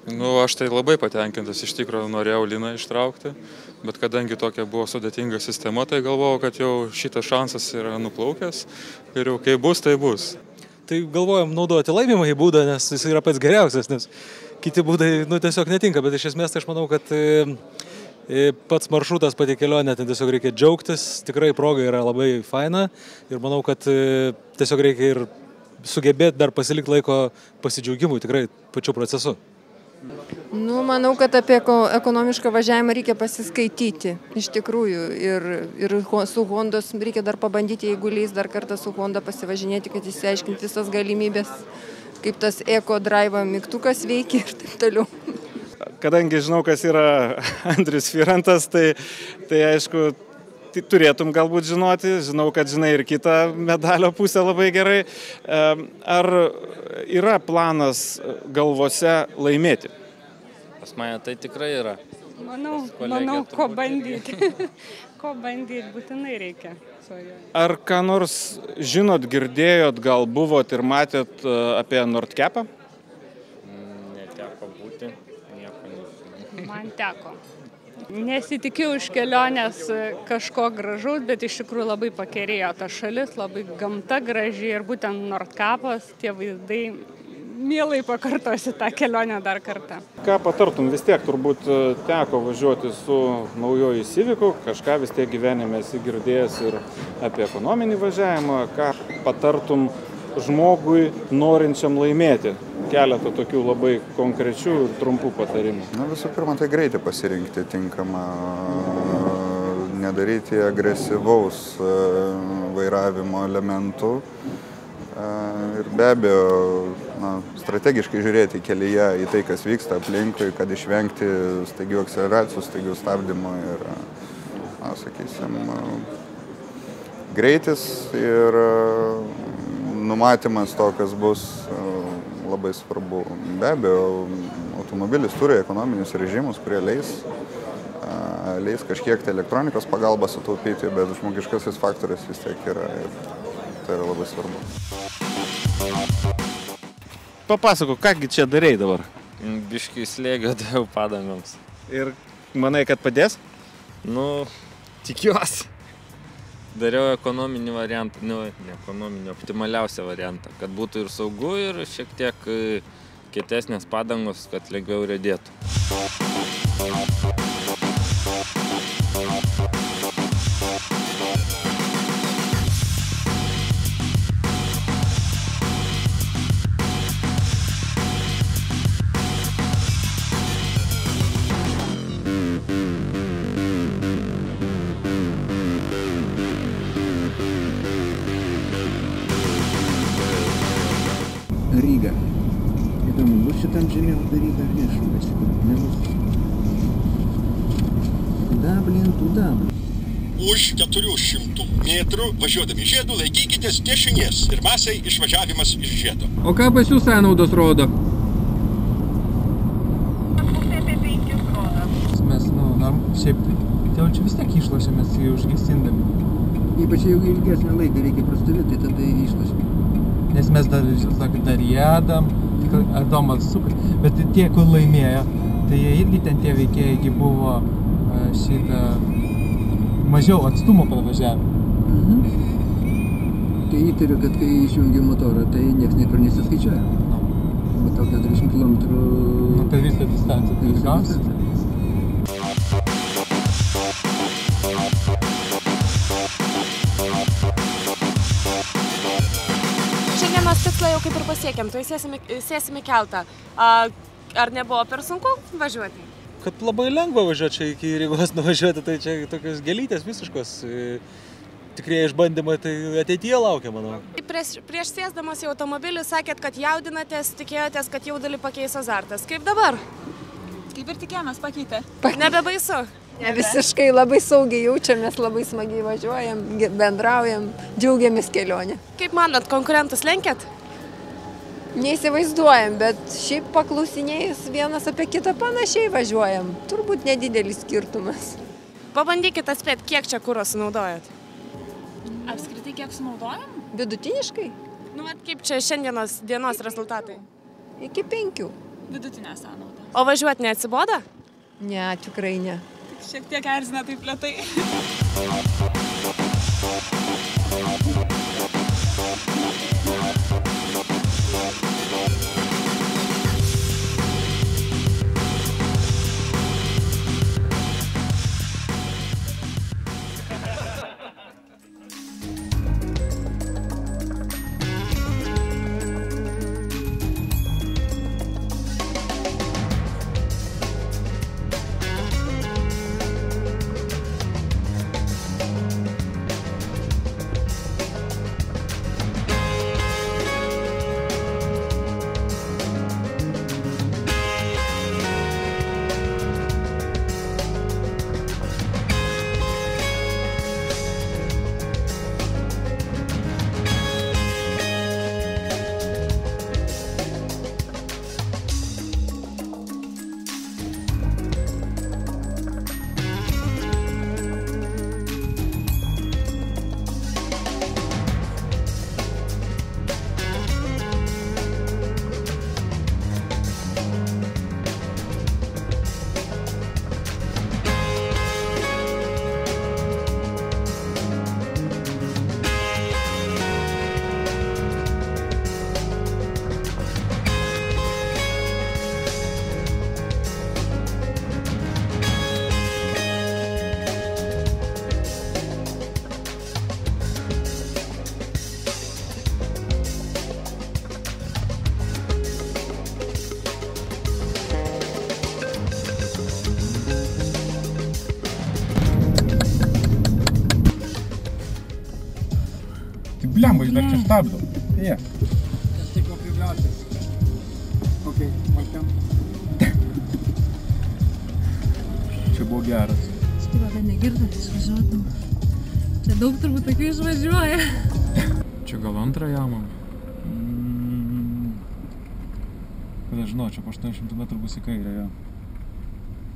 Nu, aš tai labai patenkintas, iš tikrųjų norėjau Liną ištraukti, bet kadangi tokia buvo sudėtinga sistema, tai galvojau, kad jau šitas šansas yra nuplaukęs ir jau kai bus, tai bus. Tai galvojam naudoti laimimąjį būdą, nes jis yra pats geriausias, nes kiti būdai tiesiog netinka, bet iš esmės tai aš manau, kad pats maršrutas, pati kelionė, ten tiesiog reikia džiaugtis, tikrai proga yra labai faina ir manau, kad tiesiog reikia ir sugebėti dar pasilikti laiko pasidžiaugimui tikrai pačiu procesu. Nu, manau, kad apie ekonomišką važiavimą reikia pasiskaityti, iš tikrųjų, ir su Hondos reikia dar pabandyti, jeigu leis dar kartą su Honda pasivažinėti, kad išsiaiškinti visas galimybės, kaip tas Eco Drive mygtukas veikia ir taip toliau. Kadangi žinau, kas yra Andrius Firantas, tai aišku, turėtum galbūt žinoti, žinau, kad žinai ir kitą medalio pusę labai gerai. Ar yra planas galvose laimėti? Pas mane tai tikrai yra. Manau, ko bandyti. Ko bandyti būtinai reikia. Ar ką nors žinot, girdėjot, gal buvot ir matėt apie Nordcapą? Neteko būti, nieko nežinau. Man teko. Nesitikėjau iš kelionės kažko gražaus, bet iš tikrųjų labai pakerėjo ta šalis, labai gamta graži ir būtent Nordcapas, tie vaizdai, mielai pakartosi tą kelionę dar kartą. Ką patartum, vis tiek turbūt teko važiuoti su naujoju Civicu, kažką vis tiek gyvenime esi girdėjęs ir apie ekonominį važiavimą, ką patartum žmogui norinčiam laimėti? Keletą tokių labai konkrečių ir trumpų patarimų. Na, visų pirma, tai greitai pasirinkti tinkamą, nedaryti agresyvaus vairavimo elementų ir be abejo strategiškai žiūrėti kelyje į tai, kas vyksta aplinkui, kad išvengti staigių akceleracijų, staigių stabdymų ir, sakysim, greitis ir numatymas to, kas bus labai svarbu. Be abejo, automobilis turi ekonominius režimus, kurie leis kažkiek tai elektronikos pagalbą sutaupyti, bet žmogiškasis faktorius vis tiek yra ir tai yra labai svarbu. Papasakok, kągi čia darei dabar? Biškį slėgio daviau padangoms. Ir manai, kad padės? Nu, tikiuosi. Dariau ekonominį variantą, ne ekonominį, optimaliausią variantą, kad būtų ir saugu, ir šiek tiek kietesnės padangos, kad lengviau riedėtų. Ryga. Įdomu, bus šitam žemėlapį Ryga ar nešūvėsi, nebus. Dublin. Už 400 metrų važiuodami žiedu laikykitės dešinės. Pirmiausiai išvažiavimas iš žiedo. O ką pas jūs sąnaudos rodo? Mes, šiaip, tai čia vis tiek išlošiamės jį užgesindami. Ypač jeigu ilgesnį laiką reikia prastovėti, tai tada išlošiam. Nes mes dar jėdam, Adomas super, bet tie, kur laimėjo, tai jie irgi ten tie veikėjai buvo mažiau atstumo pravažiavę. Tai įtariu, kad kai išjungi motorą, tai nieks niekur nesiskaičiuoja. Matau 40 km... Per visą distanciją tai gausi. Šiandienos tikslą jau kaip ir pasiekėm, tai sėsim į keltą. Ar nebuvo per sunku važiuoti? Kad labai lengva važiuoti čia iki Rygos nuvažiuoti, tai čia tokios gėlytės visiškos. Tikrieji išbandymai, tai ateityje laukia, manau. Prieš sėsdamas į automobilį sakėt, kad jaudinatės, tikėjotės, kad jaudulį pakeis azartas. Kaip dabar? Kaip ir tikėjomės, pakeitė. Nebebaisu? Ne, visiškai labai saugiai jaučiamės, labai smagiai važiuojam, bendraujam, džiaugiamės kelionę. Kaip manot, konkurentus lenkiat? Neįsivaizduojam, bet šiaip paklausinėjus vienas apie kitą panašiai važiuojam. Turbūt nedidelis skirtumas. Pabandykit atspėti, kiek čia kuro sunaudojat. Apskritai, kiek sunaudojam? Vidutiniškai? Nu, kaip čia šiandienos dienos rezultatai? Iki 5. Vidutinė sąnauda. O važiuoti neatsiboda? Ne, tikrai ne. Šiek tiek erzina taip lėtai. Blemba, jis dar čia stabdo. Jie. Aš tik pribliaušęs. Ok, welcome. Čia buvo geras. Skirva, kad negirdot, išvažiuotum. Čia daug turbūt tokių išvažiuoja. Čia gal antrą jamą? Kada žinau, čia po 800 metrų bus į kairę, jo.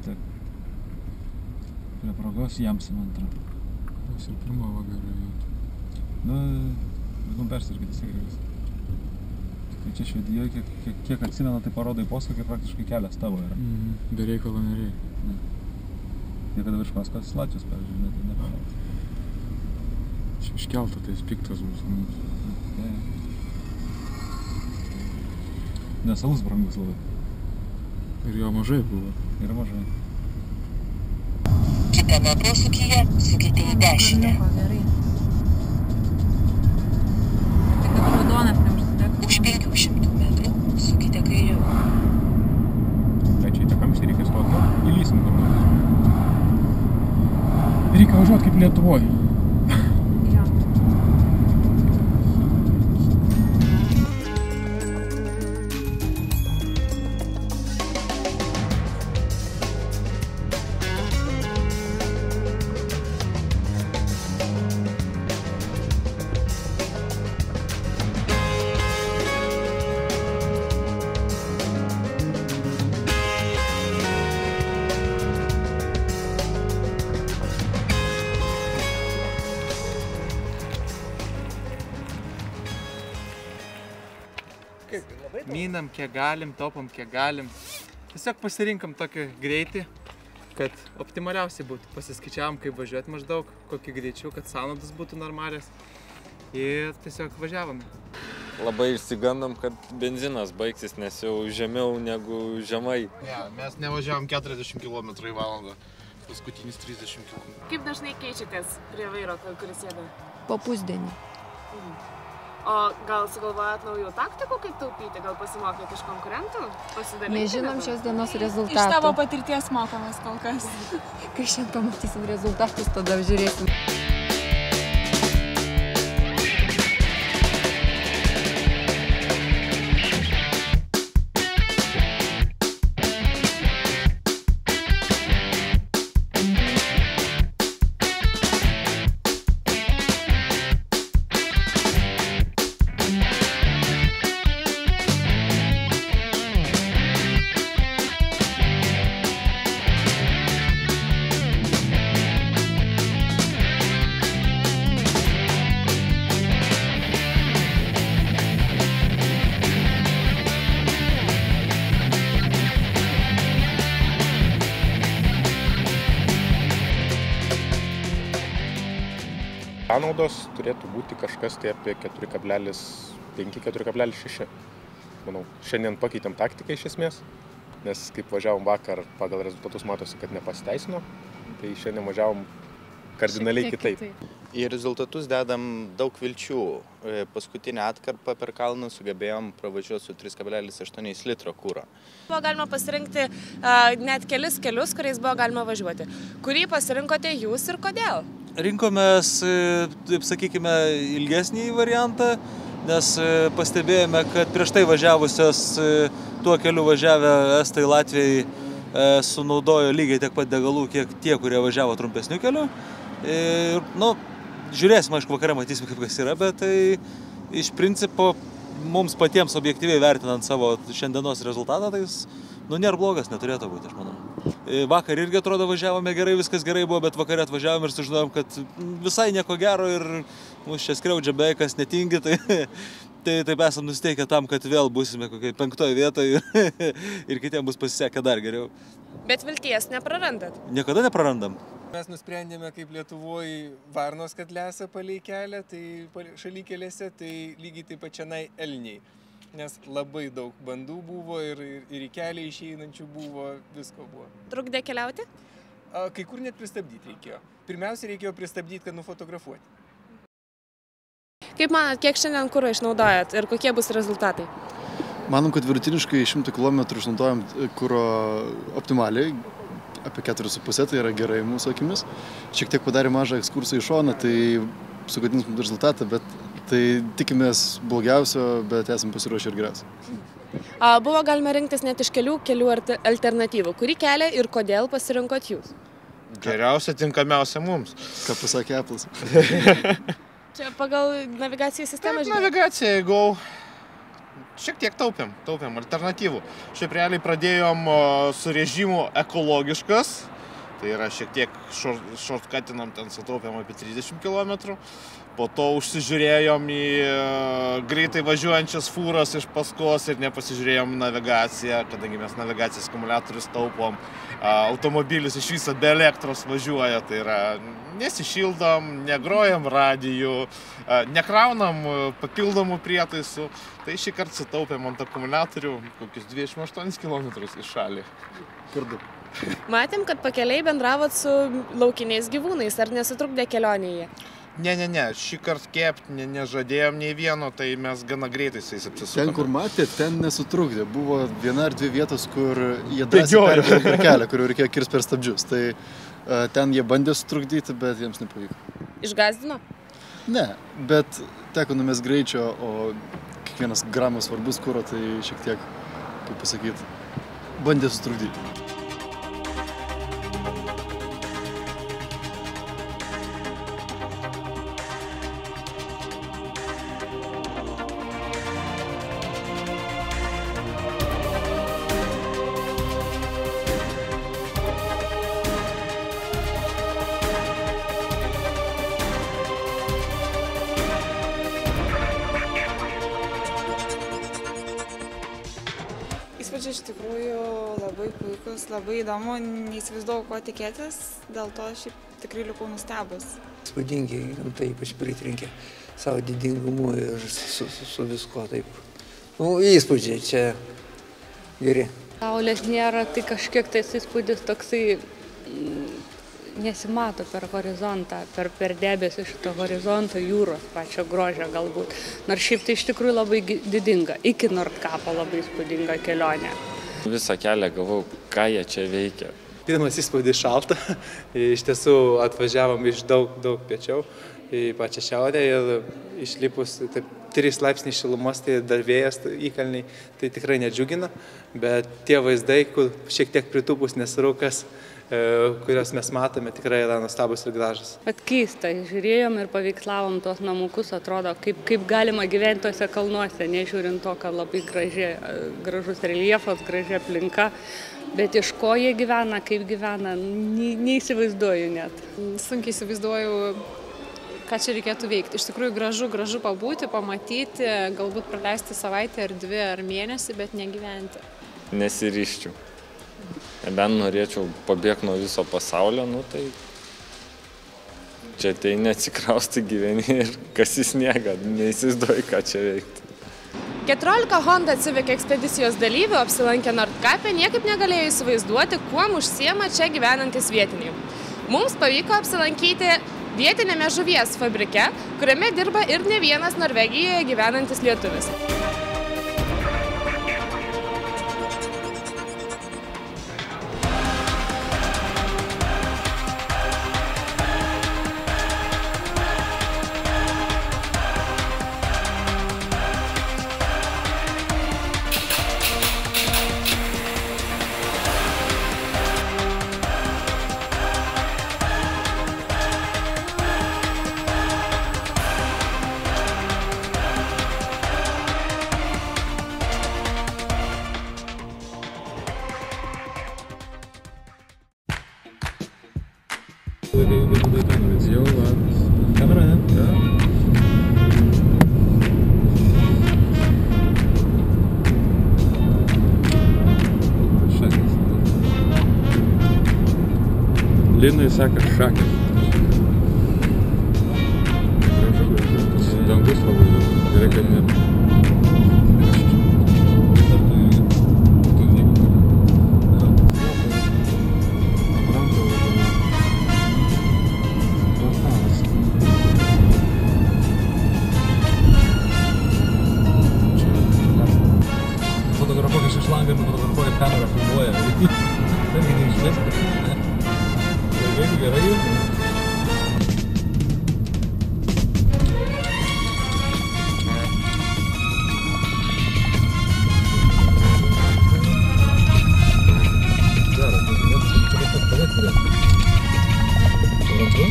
Taip. Prie progos jamsim antrą. Tas ir pirma vagarė. Nu, vidum persirgėtis įgrivis. Tai čia Švedijoje, kiek atsimena, tai parodai posūkį, praktiškai kelias tavo yra. Be reikalo nereikia. Jie kada virš paskos Latvijos, pavyzdžiui, tai neparodai. Iškelta, tai jis piktas bus mums. Nes alus brangus labai. Ir jo mažai buvo. Ir mažai. Kitame posūkyje sukite į dešinę. Už 500 metrų sukite kairiau. Tai čia įtakams reikia stoti, įlysim kur nors. Reikia važiuoti kaip Lietuvoj. Minam kiek galim, taupam kiek galim. Tiesiog pasirinkam tokį greitį, kad optimaliausiai būtų. Pasiskaičiavom, kaip važiuoti maždaug, kokį greičiu, kad sąnaudos būtų normalios. Ir tiesiog važiavome. Labai išsigandom, kad benzinas baigsis, nes jau žemiau negu žemai. Ja, mes nevažiavom 40 km į valandą, paskutinis 30 km. Kaip dažnai keičiatės prie vairo, kuris sėda? Po pusdienį. O gal sugalvojat naujų taktikų, kaip taupyti? Gal pasimokėt iš konkurentų? Nežinom šios dienos rezultatų. Iš tavo patirties mokomės kol kas. Kai šiandien pamatysim rezultatus, tada žiūrėsim. sąnaudos turėtų būti kažkas tai apie 4,5-4,6. Manau, šiandien pakeitėm taktiką iš esmės, nes kaip važiavom vakar, pagal rezultatus matosi, kad nepasiteisino, tai šiandien važiavom kardinaliai kitaip. Į rezultatus dedam daug vilčių. Paskutinę atkarpą per kalną sugebėjom pravažiuoti su 3,8 litro kūro. Buvo galima pasirinkti net kelis kelius, kuriais buvo galima važiuoti. Kurį pasirinkote jūs ir kodėl? Rinkomės, taip sakykime, ilgesnį variantą, nes pastebėjome, kad prieš tai važiavusios tuo keliu važiavę Estai, Latvijai sunaudojo lygiai tiek pat degalų, kiek tie, kurie važiavo trumpesniu keliu. Ir, žiūrėsim, aišku, vakare matysim, kaip kas yra, bet tai iš principo mums patiems objektyviai vertinant savo šiandienos rezultatą, tai jis, nėra blogas, neturėtų būti, aš manau. Vakar irgi atrodo važiavome gerai, viskas gerai buvo, bet vakare atvažiavom ir sužinojom, kad visai nieko gero ir mus čia skriaudžia beveik kas netingi, tai taip esam nusiteikę tam, kad vėl būsime kokiai 5. vietoje ir kitiems bus pasisekę dar geriau. Bet vilties neprarandat? Niekada neprarandam. Mes nusprendėme, kaip Lietuvoje varnos, kad lesa palei kelią, tai šalykelėse, tai lygiai taip pačianai elniai. Nes labai daug bandų buvo ir į kelią išeinančių buvo, visko buvo. Trukdė keliauti? Kai kur net pristabdyti reikėjo. Pirmiausia, reikėjo pristabdyti, kad nufotografuoti. Kaip manat, kiek šiandien kuro išnaudojat ir kokie bus rezultatai? Manom, kad vidutiniškai 100 km išnaudojam kuro optimaliai, apie 4,5, tai yra gerai mūsų akimis. Šiek tiek padarė mažą ekskursą į šoną, tai sugadins mūsų rezultatą, bet tai tikimės blogiausio, bet esam pasiruošę ir geriausia. Buvo galima rinktis net iš kelių alternatyvų. Kurį kelią ir kodėl pasirinkot jūs? Geriausia, tinkamiausia mums. Ką pasakė Apple'as? Čia pagal navigacijos sistemą? Navigacija, jeigu šiek tiek taupėm alternatyvų. Šiaip realiai pradėjom su režimu ekologiškas, tai yra šiek tiek shortcutinam, ten sutaupėm apie 30 km. Po to užsižiūrėjom į greitai važiuojančias fūras iš paskos ir nepasižiūrėjom navigaciją, kadangi mes navigacijos akumuliatorius taupom. Automobilis iš viso be elektros važiuoja, tai yra nesišildom, negrojam radijų, nekraunam papildomų prietaisų. Tai šį kartą sutaupėm ant akumuliatorių kokius 28 km į šalį. Kur du? Matėm, kad pakeliai bendravot su laukiniais gyvūnais, ar nesutrukdė kelionėje? Ne, šį kartą kepti nežadėjom nei vieno, tai mes gana greitai su jais apsisukome. Ten, kur matėt, ten nesutrukdė. Buvo 1 ar 2 vietos, kur jie drąsiai perbėgo per kelią, kur reikėjo kirsti per stabdžius. Tai ten jie bandė sutrukdyti, bet jiems nepavyko. Išgąsdino? Ne, bet teko numest greičio, o kiekvienas gramas svarbus kuro, tai šiek tiek, kaip pasakyti, bandė sutrukdyti. Įspūdžiai iš tikrųjų labai puikus, labai įdomu, neįsivaizduoju, ko tikėtis, dėl to šiaip tikrai likau nustebus. Įspūdingi, gamta ypač pritrenkė savo didingumu ir su visko taip. Įspūdžiai čia geri. Saulės nėra, tai kažkiek tais įspūdis toksai nesimato per horizontą, per debesį šito horizonto, jūros pačio grožio galbūt. Nors šiaip tai iš tikrųjų labai didinga, iki Nordkapo labai įspūdinga kelionė. Visą kelią galvau, ką jie čia veikia. Pirmas įspūdis šalta, iš tiesų atvažiavom iš daug piečiau į pačią šiaurę ir išlipus 3 laipsniai šilumos, tai dar vėjas įkalniai, tai tikrai nedžiugina, bet tie vaizdai, kur šiek tiek pritūpus nesraukas, kurios mes matome, tikrai yra nuostabus ir gražus. Bet keista, žiūrėjom ir paveikslavom tuos namukus, atrodo, kaip galima gyventi tuose kalnuose, nežiūrint to, kad labai gražus reljefas, graži aplinka, bet iš ko jie gyvena, kaip gyvena, neįsivaizduoju net. Sunkiai įsivaizduoju, ką čia reikėtų veikti. Iš tikrųjų gražu pabūti, pamatyti, galbūt praleisti savaitę ar 2 ar mėnesį, bet negyventi. Nesiryščiau. Nebent norėčiau pabėgti nuo viso pasaulio, tai Čia ateini atsikrausti gyveni ir kasi sniegą, neįsivaizduoju, ką čia veikti. 14 Honda Civic ekspedicijos dalyvių apsilankę Nordkape niekaip negalėjo įsivaizduoti, kuom užsiema čia gyvenantis vietiniai. Mums pavyko apsilankyti vietinėme žuvies fabrike, kuriame dirba ir ne vienas Norvegijoje gyvenantis lietuvis. Jau, va. Kamera, ne? Ja. Šakės. Linai sako šakės. Gražu. Dangus labai gerai, kad net. Fotografuokis iš langą ir fotografuokit kamerą filmuoja. Irgi neišmesti. Jeigu gerai jau. Geras, čia kaip tas padėt turėtų. Suprantu?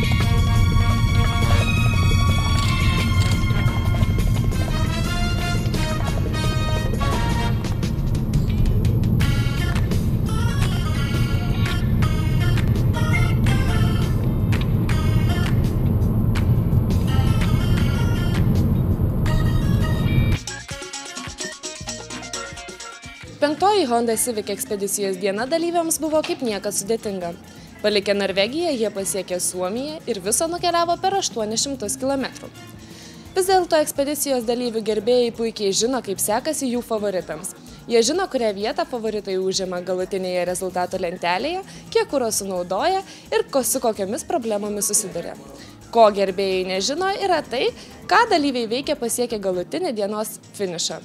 Penktoji Honda Civic ekspedicijos diena dalyviams buvo kaip niekad sudėtinga. Palikę Norvegiją, jie pasiekė Suomiją ir viso nukeliavo per 800 km. Vis dėlto ekspedicijos dalyvių gerbėjai puikiai žino, kaip sekasi jų favoritams. Jie žino, kurią vietą favoritai užima galutinėje rezultato lentelėje, kiek kuro sunaudoja ir su kokiamis problemomis susiduria. Ko gerbėjai nežino, yra tai, ką dalyviai veikia pasiekę galutinį dienos finišą.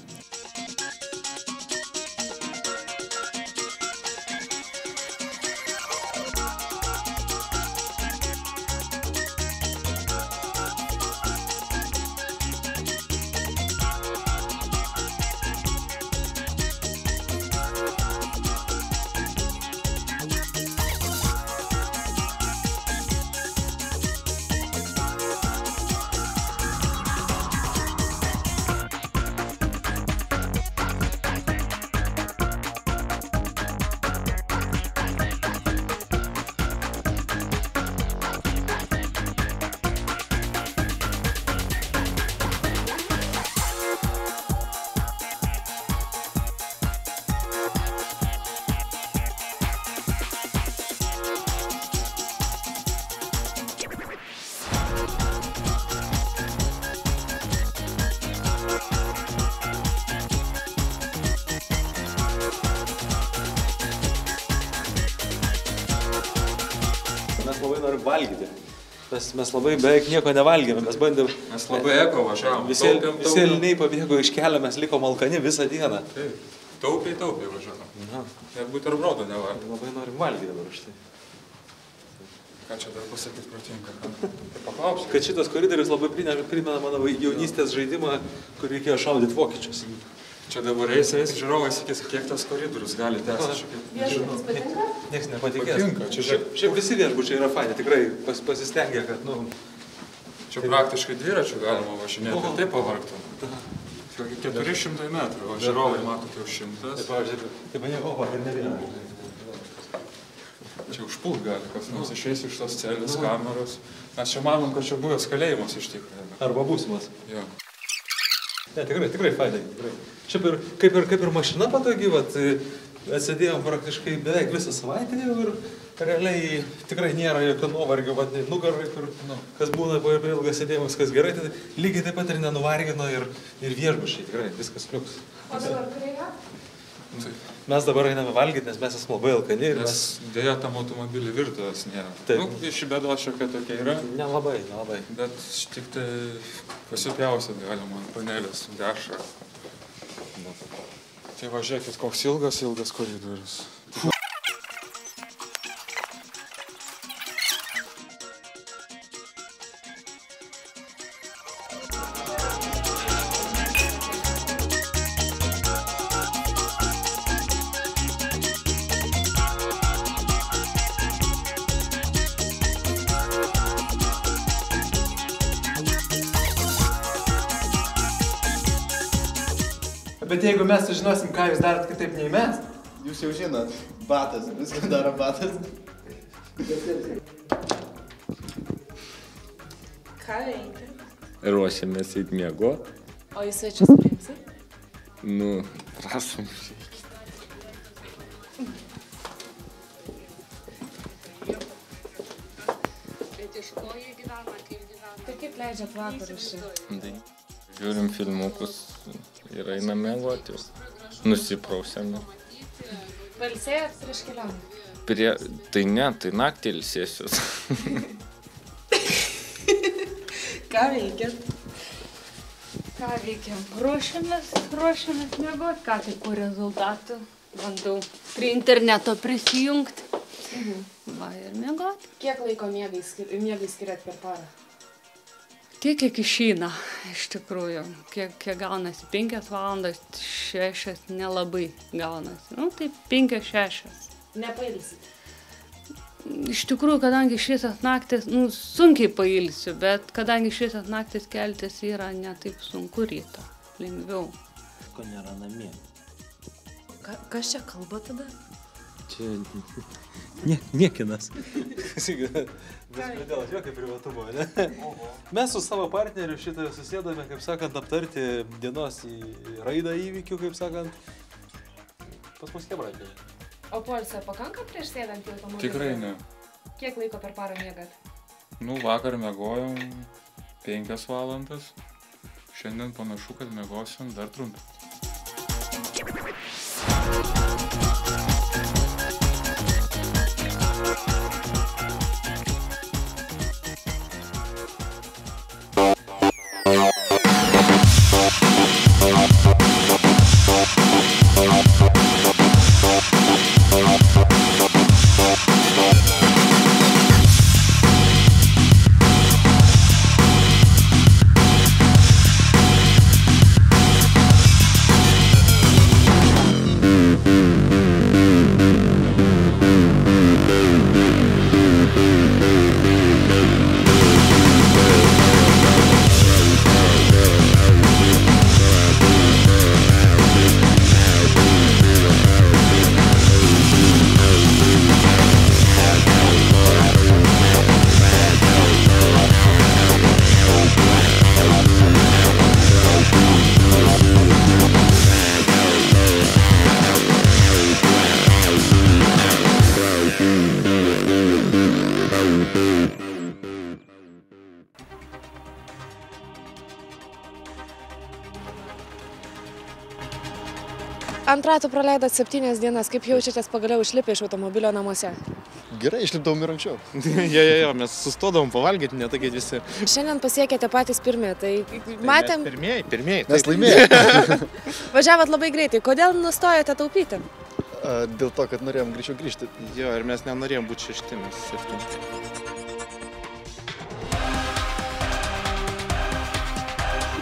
Mes labai norim valgyti. Mes labai beveik nieko nevalgėme, mes bandėm... Mes labai eko važiavom. Visi elniai pabėgo iš kelio, mes liko malkani visą dieną. Taip, taupiai važiavom. Ir buterbrodo nevalgėm. Labai norim valgyti dabar už tai. Ką čia dar pasakyti protinga? Paklausiu. Kad šitas koridorius labai primena mano jaunystės žaidimą, kur reikėjo šaudyti vokiečius. Čia dabar eis žiūrovai sakys, kiek tas koridorius gali tęsti. Viešbutis patinka? Nieks nepatikės. Patinka. Šiaip visi viešbučiai yra faini, tikrai pasistengia, kad, nu... Čia praktiškai dviračių galima važinėti, ir taip pavargtum. 400 metrų, o žiūrovai mato jau 100. Taip, pavyzdžiui, taip maniau, ir ne vieną. Čia užpult gali, kas nors išeis iš tos celės kameros. Mes čia manom, kad čia buvęs kalėjimas iš tikrųjų. Arba būsimas. Jo. Ne, tikrai fainai. Šiaip kaip ir mašina patogi, vat, Atsėdėjom praktiškai beveik visą savaitę jau ir realiai tikrai nėra jokio nuovargio, nugarai, kas būna po ilgą sėdėjimą, viskas gerai, tai lygiai taip pat ir nenuvargino ir viešbučiai, tikrai viskas liuks. O dabar kur yra? Mes dabar einame valgyti, nes mes esame labai alkani ir mes... Dėja, tam automobilį virtuvės nėra. Ši bėda šiokia tokia yra. Nelabai. Bet tik tai pasipjausit galima ant panelės dešrą. Tai va, žiūrėkit, koks ilgas koridorius. Bet jeigu mes sužinosim, ką jūs darot kitaip nei mes... Jūs jau žinot, batas, viską daro batas. Ką veikia? Ruošiamės eit miegot. O į svečius priimsit? Prašom žiūrėkit. Bet iš ko jie gyvena, kaip gyvena? Tai kaip leidžiat vakarus čia? Žiūrim filmukus ir einam miegot jau. Nusiprausiame. Pailsėjot prieš kelionę? Tai ne, tai naktį ilsėsius. Ką veikiat? Ką veikiam? Ruošiamės miegot, ką tai po rezultatų. Bandau prie interneto prisijungti. Va ir miegot. Kiek laiko miegai skiriat per parą? Tiek, kiek išeina, iš tikrųjų. Kiek gaunasi 5 valandas, 6 nelabai gaunasi. Tai 5-6. Nepailsit? Iš tikrųjų, kadangi šviesios naktis, sunkiai pailsiu, bet kadangi šviesios naktis keltis yra ne taip sunku ryto, lengviau. Ko nėra namie. Kas čia kalba tada? Čia niekinas. Dėl jokio privatumo, ne? Mes su savo partneriu šitą susėdame, kaip sakant, aptarti dienos raidą įvykių, kaip sakant, pas mus Chebratėje. O poilsio pakanka prieš sėdant į automobilį? Tikrai ne. Kiek laiko per parą miegat? Vakar miegojom 5 valandas. Šiandien panašu, kad miegosim dar trumpiau. Antrą tu praleidot 7 dienas, kaip jaučiatės pagaliau išlipę iš automobilio namuose? Gerai, išlipdavom ir anksčiau. Jo, mes sustodavom pavalgyti, ne tokie visi. Šiandien pasiekėte patys pirmi, tai matėm... Pirmieji. Mes laimėjome. Važiavot labai greitai, kodėl nustojote taupyti? Dėl to, kad norėjom greičiau grįžti. Jo, ir mes nenorėjom būti 6, mes 7.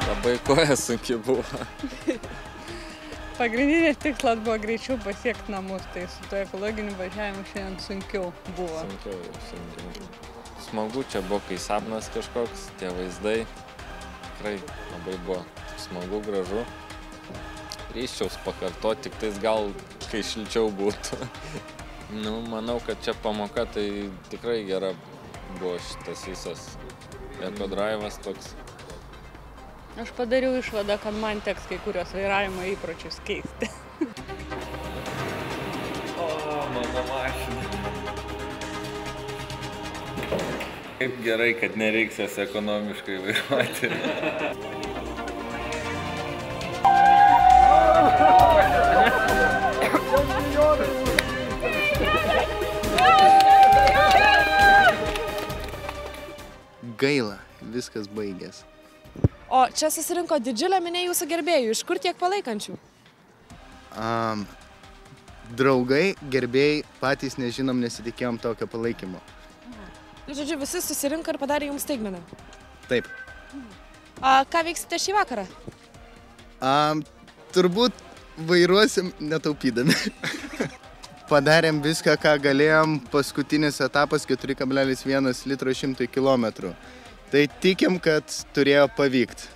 Labai koja sunki buvo. Pagrindinis tikslas buvo greičiau pasiekti namus, tai su to ekologiniu važiavimu šiandien sunkiau buvo. Sunkiau. Smagu, čia buvo kai sapnas kažkoks, tie vaizdai. Tikrai labai buvo smagu, gražu. Ryščiaus pakartoti, tik tais gal kai šilčiau būtų. Manau, kad čia pamoka tai tikrai gera buvo šitas visas ekodraivas toks. Aš padariau išvadą, kad man teks kai kurios vairavimo įpročius keisti. mašina. Kaip gerai, kad nereiks jas ekonomiškai vairuoti. Gaila, viskas baigės. O čia susirinko didžiulė minė jūsų gerbėjų. Iš kur tiek palaikančių? Draugai, gerbėjai, patys nežinom, nesitikėjom tokio palaikymo. Žodžiu, visi susirinko ir padarė jums staigmeną. Taip. Ką veiksite šį vakarą? Turbūt vairuosim netaupydami. Padarėm viską, ką galėjom. Paskutinis etapas 4,1 litro 100 km. Tai tikim, kad turėjo pavykti.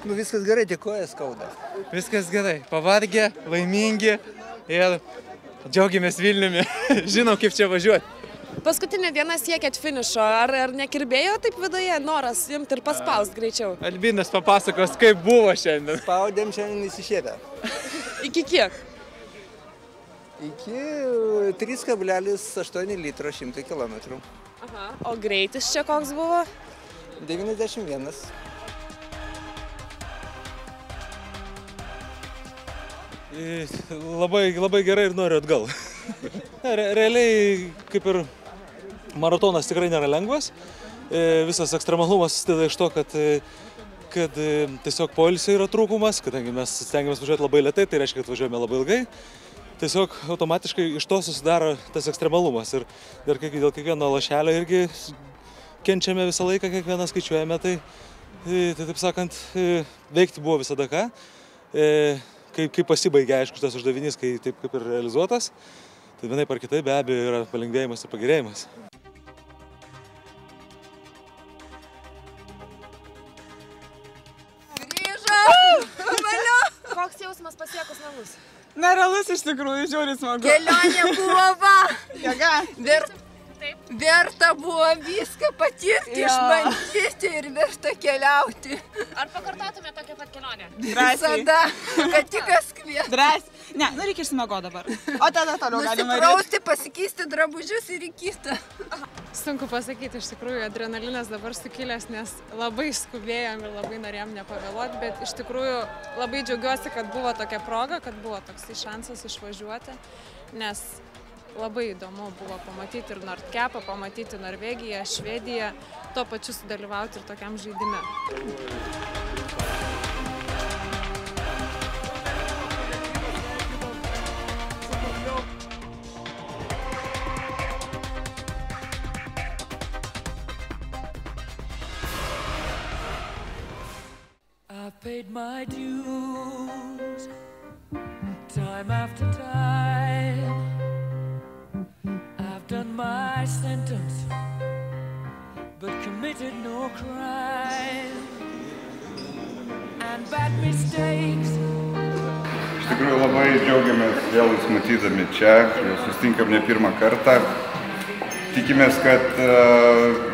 Nu, viskas gerai, dėkoja skauda. Viskas gerai, pavargę, laimingi ir džiaugiamės Vilniumi. Žinom, kaip čia važiuoti. Paskutinė diena siekėt finišo. Ar nekirbėjo taip viduje noras imti ir paspaust greičiau? Albinas papasakos, kaip buvo šiandien. Spaudėm šiandien įsišėdę. Iki kiek? Iki 3,8 litro 100 km. Aha. O greitis čia koks buvo? 91. Labai gerai ir noriu atgal. Realiai, kaip ir maratonas tikrai nėra lengvas. Visas ekstremalumas susideda iš to, kad tiesiog poilsio yra trūkumas, kadangi mes stengiamės važiuoti labai lėtai, tai reiškia, kad važiuojame labai ilgai. Tiesiog automatiškai iš to susidaro tas ekstremalumas. Ir dar dėl kiekvieno lašelio irgi kenčiame visą laiką, kiekvieną skaičiuojame. Tai taip sakant, veikti buvo visada ką. Kai pasibaigė, aišku, tas uždavinys, kai taip kaip ir realizuotas, tai vienaip ar kitaip be abejo yra palengvėjimas ir pagerėjimas. Grįžau! Valio! Koks jausmas pasiekus namus? Nerealus iš tikrųjų, žiūri smagu. Kelionė buvo va! Jėga. Verta buvo viską patirti, išbandyti ir verta keliauti. Ar pakartotume tokią pat kelionę? Drąsiai. Visada, kad tik kas kvies. Drąsiai. Ne, nu reikia išsimiego dabar. O tada toliau galima nusiprausti, pasikeisti drabužius ir į kitą. Sunku pasakyti, iš tikrųjų, adrenalinas dabar sukilęs, nes labai skubėjom ir labai norėjom nepavėluoti, bet iš tikrųjų labai džiaugiuosi, kad buvo tokia proga, kad buvo toks šansas išvažiuoti, nes labai įdomu buvo pamatyti ir Nordkepą, pamatyti Norvegiją, Švediją, tuo pačiu sudalyvauti ir tokiam žaidime. I've paid my dues, time after time. I've done my sentence, but committed no crime. And bad mistakes. Iš tikrųjų labai džiaugiamės vėl jūs matydami čia, susitinkam ne pirmą kartą. Tikimės, kad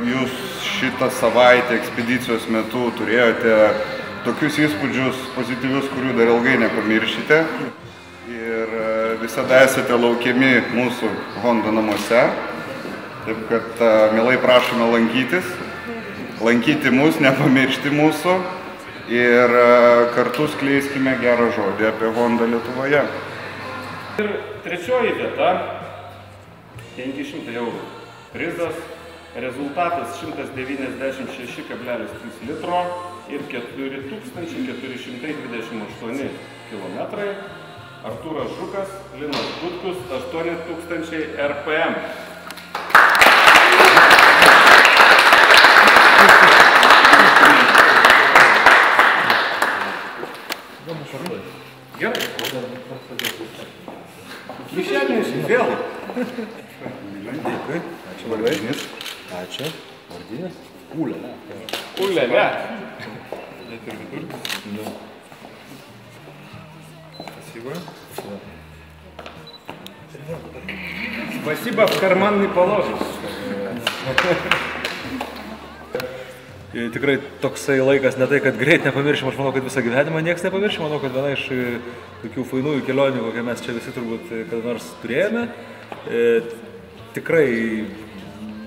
jūs šitą savaitę ekspedicijos metu turėjote tokius įspūdžius pozityvius, kurių dar ilgai nepamiršite. Ir visada esate laukiami mūsų Honda namuose. Taip kad mielai prašome lankytis, lankyti mus, nepamiršti mūsų ir kartu skleiskime gerą žodį apie Honda Lietuvoje. Ir trečioji vieta, 500 eurų prizas, rezultatas 196,3 litro ir 4428 kilometrai. Artūras Žukas, Linas Butkus, 8000 RPM. Gerai. Kišenėšiai, vėl. Dėkui. Ačiū vardinis. Ačiū. Vardinis. Ulele. Ulele. Net ir vidurkis. Спасибо. Спасибо, в карман не положишь. tikrai toksai laikas, ne tai, kad greit nepamiršim, aš manau, kad visą gyvenimą niekas nepamiršim, manau, kad viena iš tokių fainųjų kelionių, kokią mes čia visi turbūt kada nors turėjome. Tikrai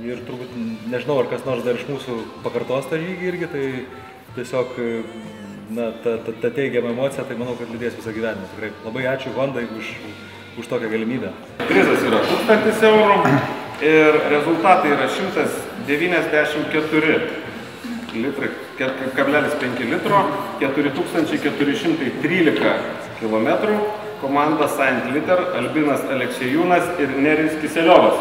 ir turbūt nežinau, ar kas nors dar iš mūsų pakartos tą žygį irgi, tai tiesiog ta teigiama emocija, tai manau, kad lydės visą gyvenimą. Tikrai labai ačiū Hondai už tokią galimybę. Prizas yra 1000 eurų ir rezultatai yra 194 litrai, 0,5 litro, 4413 km. Komanda Saint Liter, Albinas Aleksejūnas ir Nerijus Kiseliovas.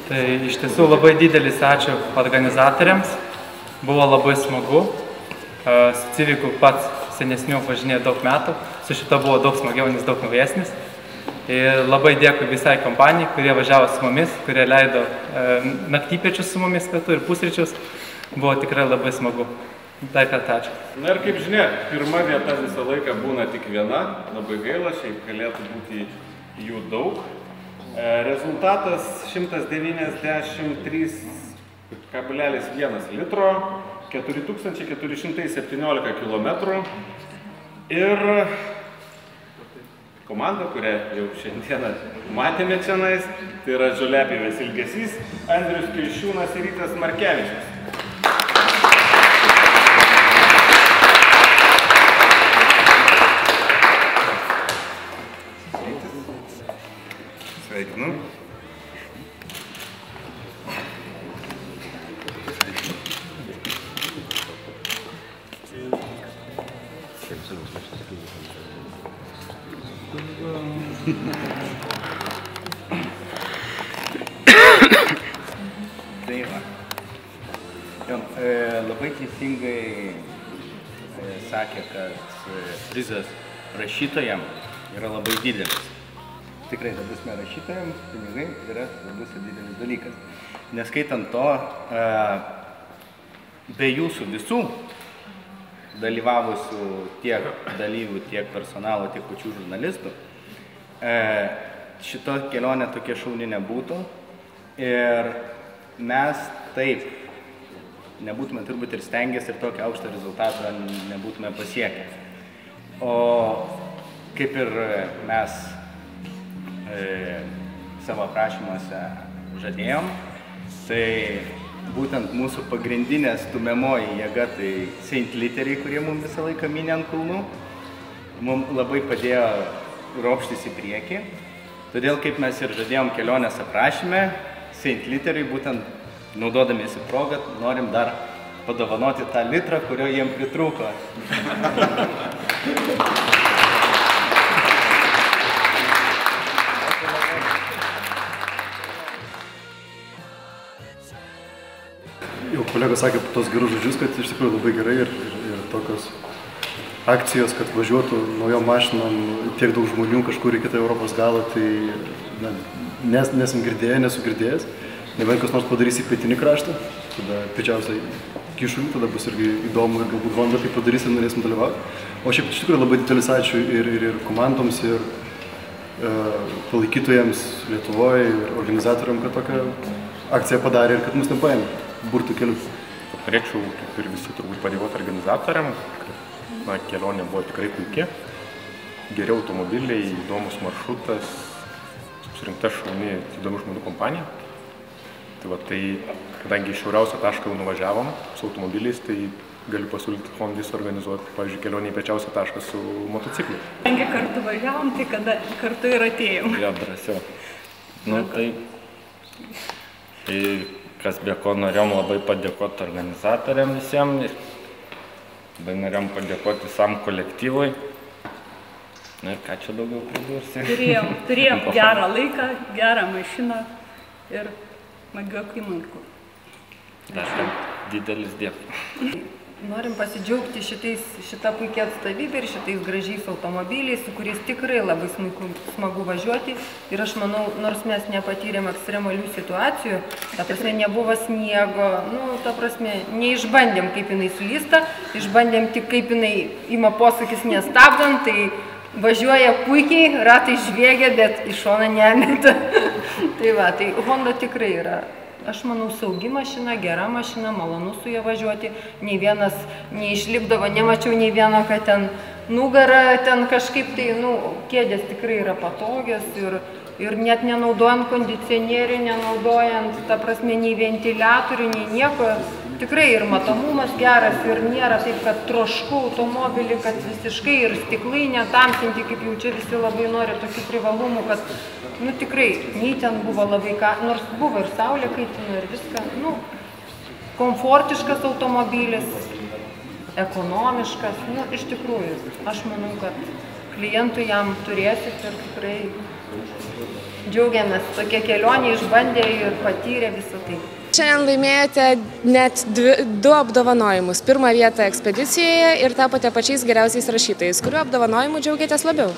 Tai iš tiesų labai didelis ačiū organizatoriams, buvo labai smagu, su Civiku pats senesniu važinėjo daug metų, su šito buvo daug smagiau, nes daug naujesnis. Ir labai dėkui visai kompanijai, kurie važiavo su mumis, kurie leido naktypiečius su mumis kartu ir pusryčius, buvo tikrai labai smagu. Dar kartą ačiū. Na ir kaip žinia, pirma vieta visą laiką būna tik viena, labai gaila, šiaip galėtų būti jų daug. Rezultatas 193,1 litro, 4417 km ir komanda, kurią jau šiandieną matėme čianais, tai yra Žoliapjovės Ilgesys, Andrius Kiršiūnas ir Rytas Markevičius. Sveikinu. Tai va. Labai teisingai sakė, kad prizas rašytojams yra labai didelis. Tikrai, ta prasme, rašytojams pinigai yra svarbus ir didelis dalykas. Neskaitant to, be jūsų visų dalyvavusių tiek dalyvių, tiek personalo, tiek pačių žurnalistų, šito kelionė tokia šauni nebūtų ir mes taip nebūtume turbūt ir stengęs ir tokio aukšto rezultato nebūtume pasiekę. O kaip ir mes savo aprašymuose žadėjom, tai būtent mūsų pagrindinė stumiamoji jėga, tai Saint Literiai, kurie mums visą laiką minė ant kulnų, mums labai padėjo ropštis į priekį. Todėl, kaip mes ir žadėjom kelionės aprašyme, Saint Literiai, būtent naudodamiesi progą, norim dar padovanoti tą litrą, kurio jiem pritrūko. Jau kolegos sakė tos gerus žodžius, kad iš tikrųjų labai gerai ir tokios akcijos, kad važiuotų naujom mašinom tiek daug žmonių kažkur į kitą Europos galą, tai nesam girdėję, nesu girdėjęs. Nebent kas nors padarys į pietinį kraštą, tada piečiausiai Kišuvį, tada bus irgi įdomu ir galbūt Honda tai padarys ir norėsim dalyvauti. O šiaip iš tikrųjų labai didelis ačiū ir komandoms, ir palaikytojams Lietuvoje, ir organizatoriam, kad tokią akciją padarė ir kad mus ten paėmė burtų keliu. Norėčiau, kaip ir visi, turbūt padėkoti organizatoriam, kad kelionė buvo tikrai puikia. Geri automobiliai, įdomus maršrutas, susirinkta šauni įdomių žmonių kompanija. Tai va, tai kadangi iš šiauriausio tašką jau nuvažiavom su automobiliais, tai galiu pasiūlyti Hondai suorganizuoti, pavyzdžiui, kelionę į piečiausią tašką su motociklu. Kadangi kartu važiavom, tai kada kartu ir atėjom. Jo, drąsiau. Nu, tai kas be ko norėjom labai padėkoti organizatoriam visiems, labai norėjom padėkoti visam kolektyvui. Na ir ką čia daugiau pridursi? Turėjom gerą laiką, gerą mašiną ir smagių akimirkų. Dar didelis dėkui. Norim pasidžiaugti šitą puikia atstovybę ir šitais gražiais automobiliais, su kuriais tikrai labai smagu važiuoti. Ir aš manau, nors mes nepatyrėm ekstremalių situacijų, ta prasme nebuvo sniego, ta prasme neišbandėm, kaip jinai slysta, išbandėm tik, kaip jinai ima posūkis nestabdant, tai važiuoja puikiai, ratai žviegia, bet į šoną nemeta. Tai va, tai Honda tikrai yra. Aš manau, saugi mašina, gera mašina, malonu su ją važiuoti. Nei vienas neišlipdavo, nemačiau nei vieno, kad ten nugara, ten kažkaip tai, kėdės tikrai yra patogios ir net nenaudojant kondicionierių, nenaudojant, ta prasme, nei ventiliatorių, nei nieko. Tikrai ir matomumas geras, ir nėra taip, kad trošku automobilį, kad visiškai ir stiklai netamsinti, kaip jau čia visi labai nori tokių privalumų, kad, tikrai, nei ten buvo labai nors buvo ir saulė kaitino ir viską, komfortiškas automobilis, ekonomiškas, iš tikrųjų, aš manau, kad klientų jam turėsit ir tikrai džiaugiamės, tokia kelionė išbandė ir patyrė visą tai. Šiandien laimėjote net 2 apdovanojimus. Pirmą vietą ekspedicijoje ir tapote pačiais geriausiais rašytojais. Kuriuo apdovanojimu džiaugiatės labiau?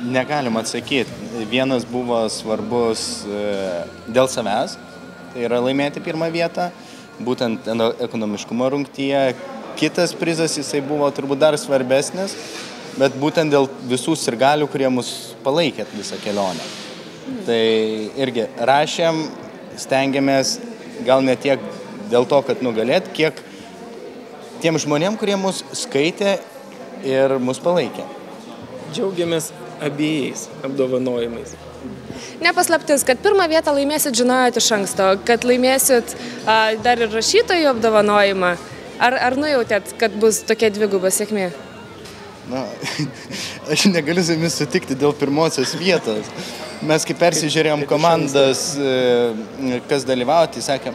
Negalim atsakyti. Vienas buvo svarbus dėl savęs, tai yra laimėti pirmą vietą, būtent ekonomiškumo rungtyje. Kitas prizas, jisai buvo turbūt dar svarbesnis, bet būtent dėl visų sirgalių, kurie mus palaikė visą kelionę. Tai irgi rašėm, stengiamės gal ne tiek dėl to, kad nugalėt, kiek tiem žmonėm, kurie mus skaitė ir mus palaikė. Džiaugiamės abiejais apdovanojimais. Nepaslaptis, kad pirmą vietą laimėsit žinojot iš anksto, kad laimėsit dar ir rašytojų apdovanojimą. Ar nujautėt, kad bus tokia dviguba sėkmė? Aš negaliu su jumis sutikti dėl pirmosios vietos. Mes kai persižiūrėjom komandas, kas dalyvavo, tai sakėm,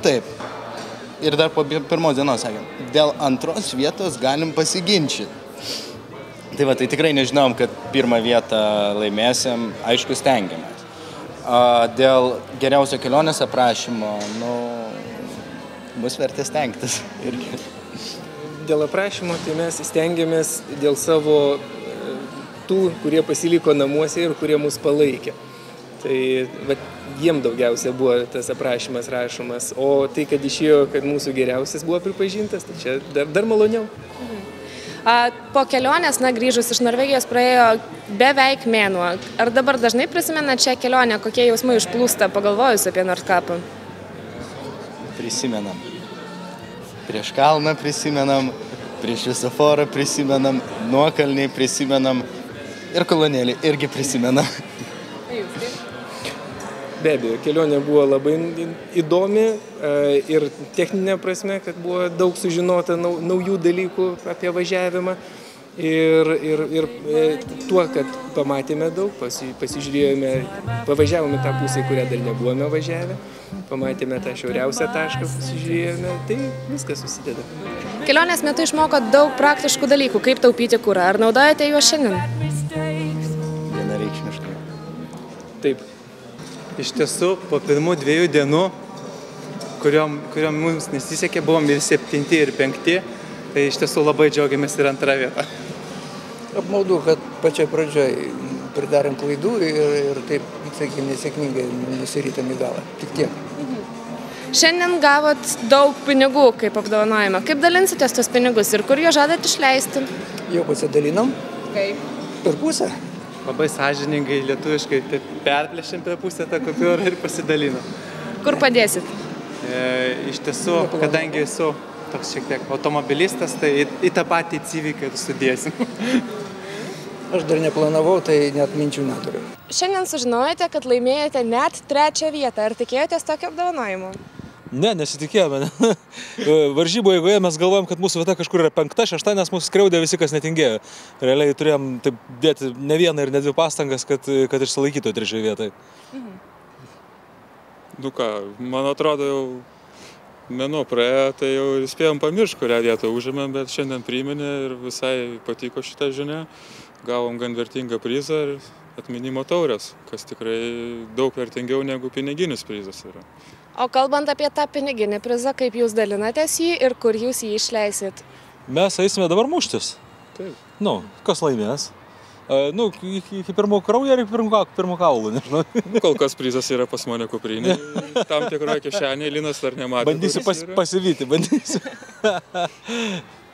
taip. Ir dar po pirmos dienos sakėm, dėl antros vietos galim pasiginčyti. Tai va, tai tikrai nežinom, kad pirmą vietą laimėsim, aišku, stengiamės. Dėl geriausio kelionės aprašymo, bus vertė stengtis irgi. Dėl aprašymo, tai mes stengiamės dėl savo tų, kurie pasiliko namuose ir kurie mus palaikė. Tai jiem daugiausia buvo tas aprašymas rašomas, o tai, kad išėjo, kad mūsų geriausias buvo pripažintas, tai čia dar maloniau. Po kelionės, grįžus iš Norvegijos praėjo beveik mėnuo. Ar dabar dažnai prisimenat šią kelionę, kokie jausmai užplūsta pagalvojus apie Nordkapą? Prisimenam. Prieš kalną prisimenam, prieš šviesoforą prisimenam, nuokalniai prisimenam ir kolonėlį irgi prisimenam. Be abejo, kelionė buvo labai įdomi ir techninė prasme, kad buvo daug sužinota naujų dalykų apie važiavimą ir tuo, kad pamatėme daug, pasižiūrėjome, pavažiavome tą pusę, kurią dar nebuvome važiavę, pamatėme tą šiauriausią tašką, pasižiūrėjome, tai viskas susideda. Kelionės metu išmoko daug praktiškų dalykų, kaip taupyti kurą. Ar naudojate juos šiandien? Vienareikšmiškai. Taip. Iš tiesų, po pirmų 2 dienų, kuriom mums nesisekė, buvom ir 7 ir 5, tai iš tiesų labai džiaugiamės ir antrą vietą. Apmaudu, kad pačioj pradžioj pridarėm klaidų ir taip, sakykime, nesėkmingai nusirytėm į galą. Tik tiek. Šiandien gavot daug pinigų kaip apdovanojimą. Kaip dalinsitės tos pinigus ir kur jo žadat išleisti? Jau pasidalinom. Kaip? Per pusę. Labai sąžiningai, lietuviškai, perplėšėm per pusę tą kupiūrą ir pasidalinom. Kur padėsit? Iš tiesų, kadangi esu toks šiek tiek automobilistas, tai į tą patį Civiką ir sudėsim. Aš dar neplanavau, tai net minčių neturiu. Šiandien sužinojote, kad laimėjote net 3. vietą. Ar tikėjotės tokio apdovanojimo? Ne, nesitikėjome. Varžybų eigoje mes galvojom, kad mūsų vieta kažkur yra 5, 6, nes mūsų skriaudė visi, kas netingėjo. Realiai turėjom taip dėti ne vieną ir ne 2 pastangas, kad išsilaikytų 3 vietai. Man atrodo, jau mėnuo praėjo, tai jau spėjom pamiršti, kurią vietą užėmėm, bet šiandien priminė ir visai patiko šitą žinią. Gavom gan vertingą prizą ir atminimo taurės, kas tikrai daug vertingiau negu piniginis prizas yra. O kalbant apie tą piniginį prizą, kaip jūs dalinatės jį ir kur jūs jį išleisit? Mes eisime dabar muštis. Taip. Nu, kas laimės? Nu, iki pirmų kraujo ir pirmų kaulų, nežinau. Kol kas prizas yra pas mane kuprinė. Tam tikroje kišenėje Linas dar nematė. Bandysiu pasivyti, bandysiu.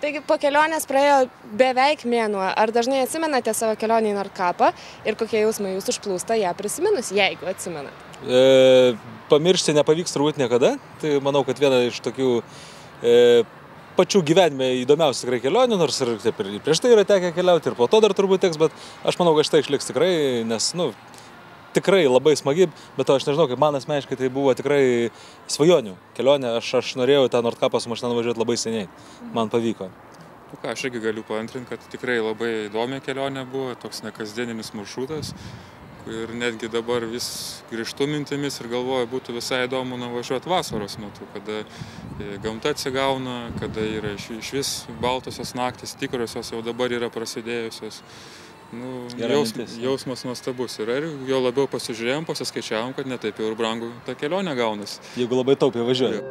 Taigi po kelionės praėjo beveik mėnuo. Ar dažnai atsimenate savo kelionę į Nordkapą ir kokie jausmai jūs užplūsta ją prisiminus, jeigu atsimenate? Pamiršti nepavyks turbūt niekada. Tai manau, kad viena iš tokių pačių gyvenime įdomiausių tikrai kelionių, nors ir prieš tai yra tekę keliauti ir po to dar turbūt teks, bet aš manau, kad štai išliks tikrai, nes, nu, tikrai labai smagi, bet aš nežinau, kaip man asmeniškai tai buvo tikrai svajonių kelionė. Aš norėjau tą Nordkapą su mašina nuvažiuoti labai seniai. Man pavyko. Nu ką, aš irgi galiu paantrinti, kad tikrai labai įdomi kelionė buvo, toks nekasdieninis maršrutas. Ir netgi dabar vis grįžtu mintimis ir galvoju, būtų visai įdomu nuvažiuoti vasaros metu, kada gamta atsigauna, kada yra iš vis baltosios naktis, tikrosios jau dabar yra prasidėjusios. Nu, jausmas nuostabus yra ir jo labiau pasižiūrėjom, pasiskaičiavom, kad netaip jau ir brangu ta kelionė gaunasi. Jeigu labai taupiai važiuoja.